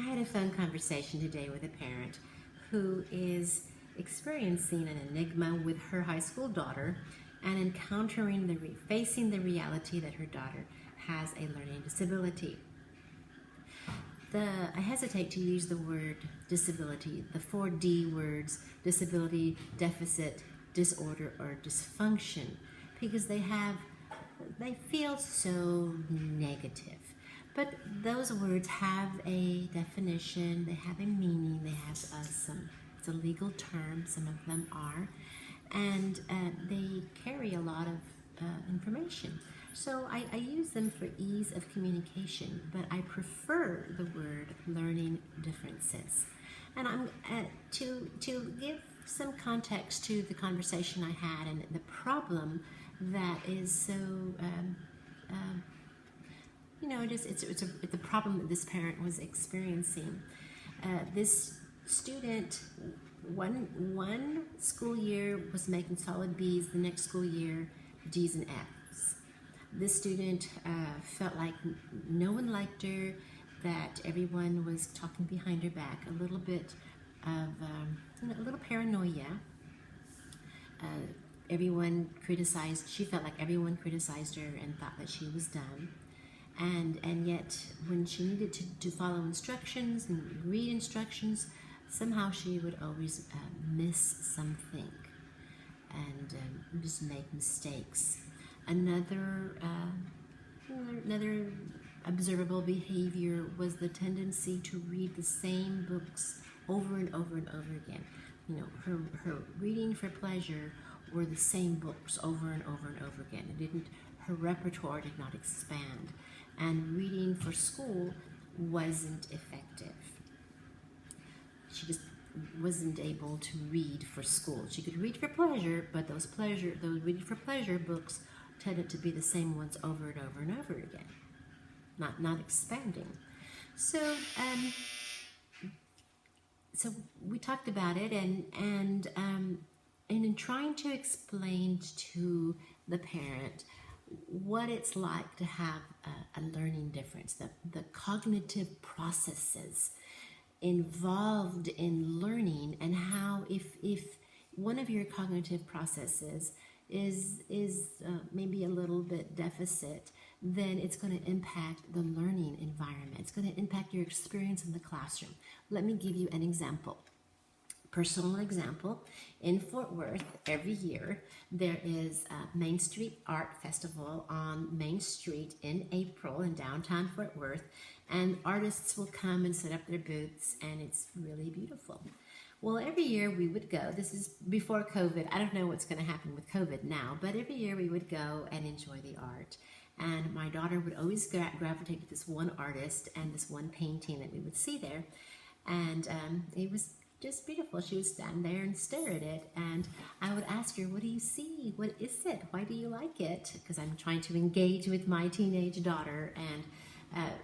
had a phone conversation today with a parent who is experiencing an enigma with her high school daughter and facing the reality that her daughter has a learning disability. I hesitate to use the word disability, the 4D words, disability, deficit, disorder, or dysfunction, because they feel so negative. But those words have a definition, they have a meaning, they have it's a legal term, some of them are, and they carry a lot of information. So I use them for ease of communication, but I prefer the word learning differences. And I'm to give some context to the conversation I had and the problem that is so it's a problem that this parent was experiencing. This student, one school year was making solid B's, the next school year D's and F's. This student felt like no one liked her, that everyone was talking behind her back, a little bit of a little paranoia. She felt like everyone criticized her and thought that she was dumb. And yet, when she needed to follow instructions and read instructions, somehow she would always miss something and just make mistakes. Another observable behavior was the tendency to read the same books over and over and over again. Her reading for pleasure were the same books over and over and over again. Her repertoire did not expand. And reading for school wasn't effective. She just wasn't able to read for school. She could read for pleasure, but those reading for pleasure books tended to be the same ones over and over and over again, not expanding. So we talked about it, and in trying to explain to the parent what it's like to have a learning difference, the cognitive processes involved in learning, and how if one of your cognitive processes is maybe a little bit deficit, then it's going to impact the learning environment. It's going to impact your experience in the classroom. Let me give you an example. Personal example, in Fort Worth, every year there is a Main Street Art Festival on Main Street in April in downtown Fort Worth, and artists will come and set up their booths, and it's really beautiful. Well, every year we would go. This is before COVID. I don't know what's going to happen with COVID now, but every year we would go and enjoy the art. And my daughter would always gravitate to this one artist and this one painting that we would see there, and it was just beautiful. She would stand there and stare at it, and I would ask her, what do you see? What is it? Why do you like it? Because I'm trying to engage with my teenage daughter, and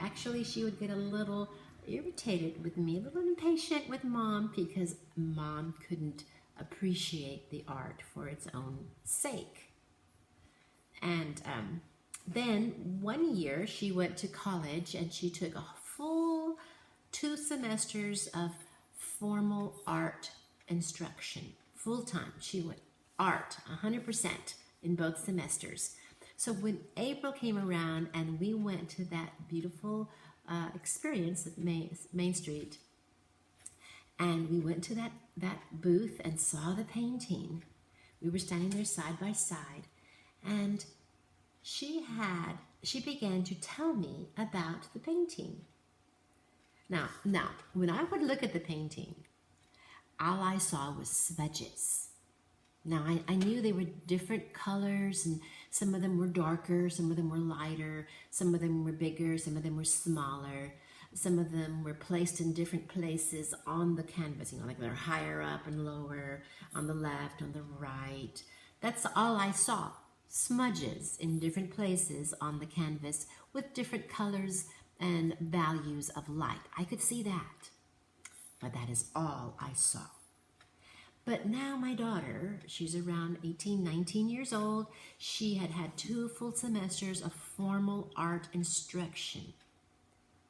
actually she would get a little irritated with me, a little impatient with Mom, because Mom couldn't appreciate the art for its own sake. And then one year she went to college, and she took a full 2 semesters of formal art instruction, full-time. She went art 100% in both semesters. So when April came around and we went to that beautiful experience at Main Street, and we went to that booth and saw the painting, we were standing there side by side, and she began to tell me about the painting. Now, when I would look at the painting, all I saw was smudges. Now, I knew they were different colors, and some of them were darker, some of them were lighter, some of them were bigger, some of them were smaller, some of them were placed in different places on the canvas, like they're higher up and lower, on the left, on the right. That's all I saw, smudges in different places on the canvas with different colors and values of light. I could see that, but that is all I saw. But now my daughter, she's around 18, 19 years old. She had had 2 full semesters of formal art instruction.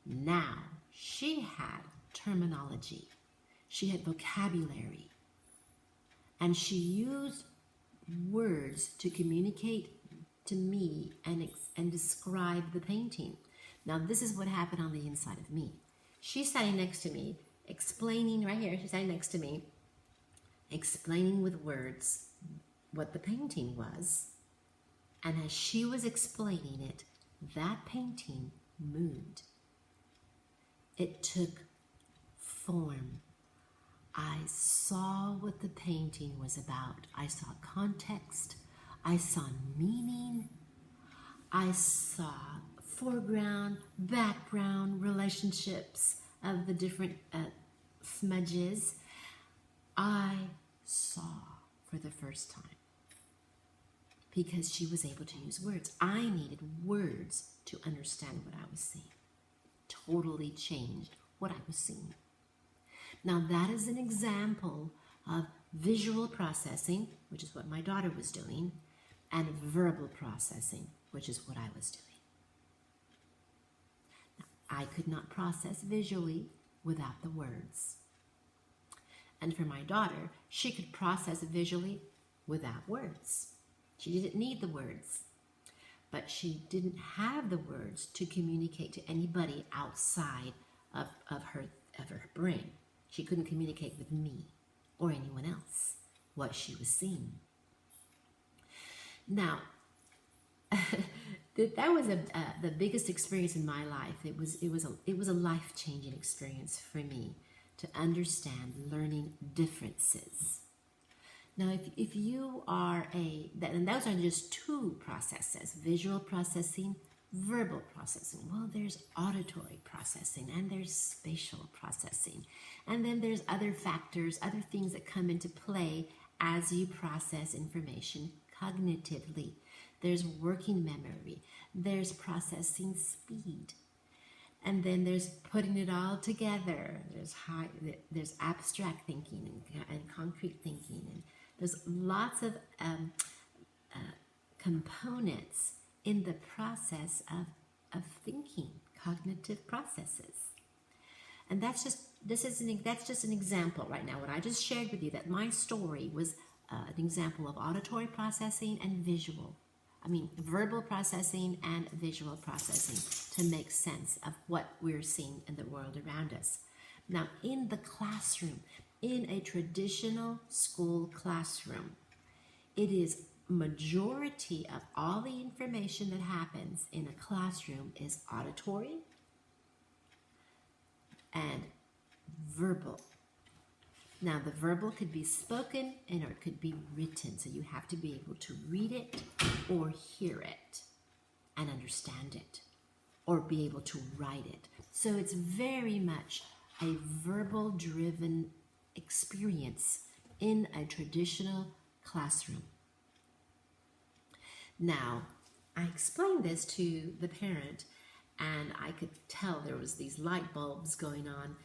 Now she had terminology. She had vocabulary. And she used words to communicate to me and describe the painting. Now, this is what happened on the inside of me. She's standing next to me, explaining right here. She's standing next to me, explaining with words what the painting was. And as she was explaining it, that painting moved. It took form. I saw what the painting was about. I saw context. I saw meaning. I saw foreground, background, relationships of the different smudges. I saw for the first time because she was able to use words. I needed words to understand what I was seeing. Totally changed what I was seeing. Now that is an example of visual processing, which is what my daughter was doing, and verbal processing, which is what I was doing. Now, I could not process visually without the words. And for my daughter, she could process visually without words. She didn't need the words, but she didn't have the words to communicate to anybody outside of her brain. She couldn't communicate with me or anyone else what she was seeing. Now, that was the biggest experience in my life. It was a life-changing experience for me to understand learning differences. Now, if you are and those are just two processes: visual processing, verbal processing. Well, there's auditory processing and there's spatial processing. And then there's other factors, other things that come into play as you process information cognitively. There's working memory. There's processing speed. And then there's putting it all together. There's abstract thinking and concrete thinking. And there's lots of components in the process of thinking, cognitive processes. And that's just an example right now. What I just shared with you, that my story was an example of auditory processing and verbal processing and visual processing to make sense of what we're seeing in the world around us. Now, in the classroom, in a traditional school classroom, it is majority of all the information that happens in a classroom is auditory and verbal. Now, the verbal could be spoken and or it could be written, so you have to be able to read it or hear it and understand it, or be able to write it. So it's very much a verbal-driven experience in a traditional classroom. Now, I explained this to the parent, and I could tell there was these light bulbs going on,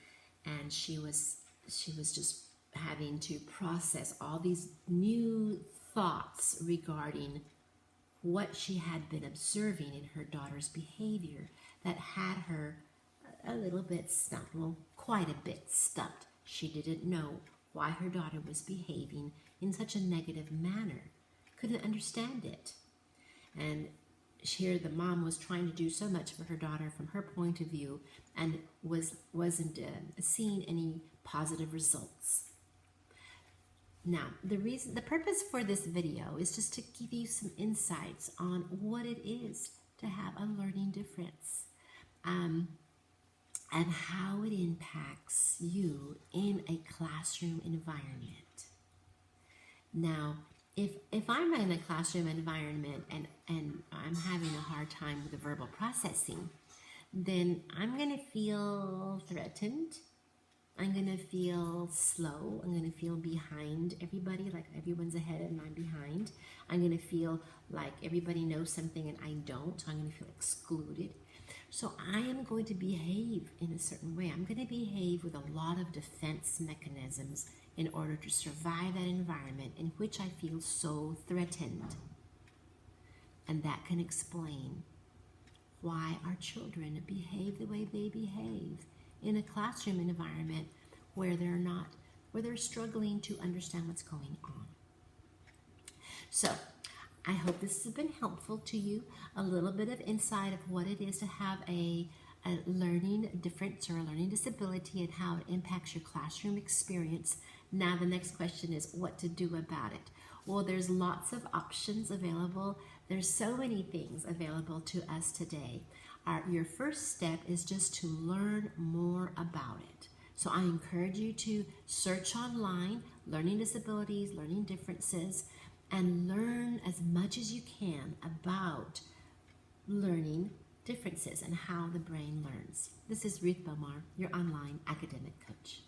and she was just having to process all these new thoughts regarding what she had been observing in her daughter's behavior that had her a little bit stumped, well, quite a bit stumped. She didn't know why her daughter was behaving in such a negative manner, couldn't understand it. And here the mom was trying to do so much for her daughter from her point of view and wasn't seeing any positive results. Now, the purpose for this video is just to give you some insights on what it is to have a learning difference, and how it impacts you in a classroom environment. Now, if I'm in a classroom environment and I'm having a hard time with the verbal processing, then I'm going to feel threatened. I'm going to feel slow. I'm going to feel behind everybody, like everyone's ahead and I'm behind. I'm going to feel like everybody knows something and I don't, so I'm going to feel excluded. So I am going to behave in a certain way. I'm going to behave with a lot of defense mechanisms in order to survive that environment in which I feel so threatened. And that can explain why our children behave the way they behave in a classroom environment where they're struggling to understand what's going on. So I hope this has been helpful to you, a little bit of insight of what it is to have a learning difference or a learning disability and how it impacts your classroom experience. Now the next question is what to do about it. Well, there's lots of options available. There's so many things available to us today. Your first step is just to learn more about it. So I encourage you to search online, learning disabilities, learning differences, and learn as much as you can about learning differences and how the brain learns. This is Ruth Bomar, your online academic coach.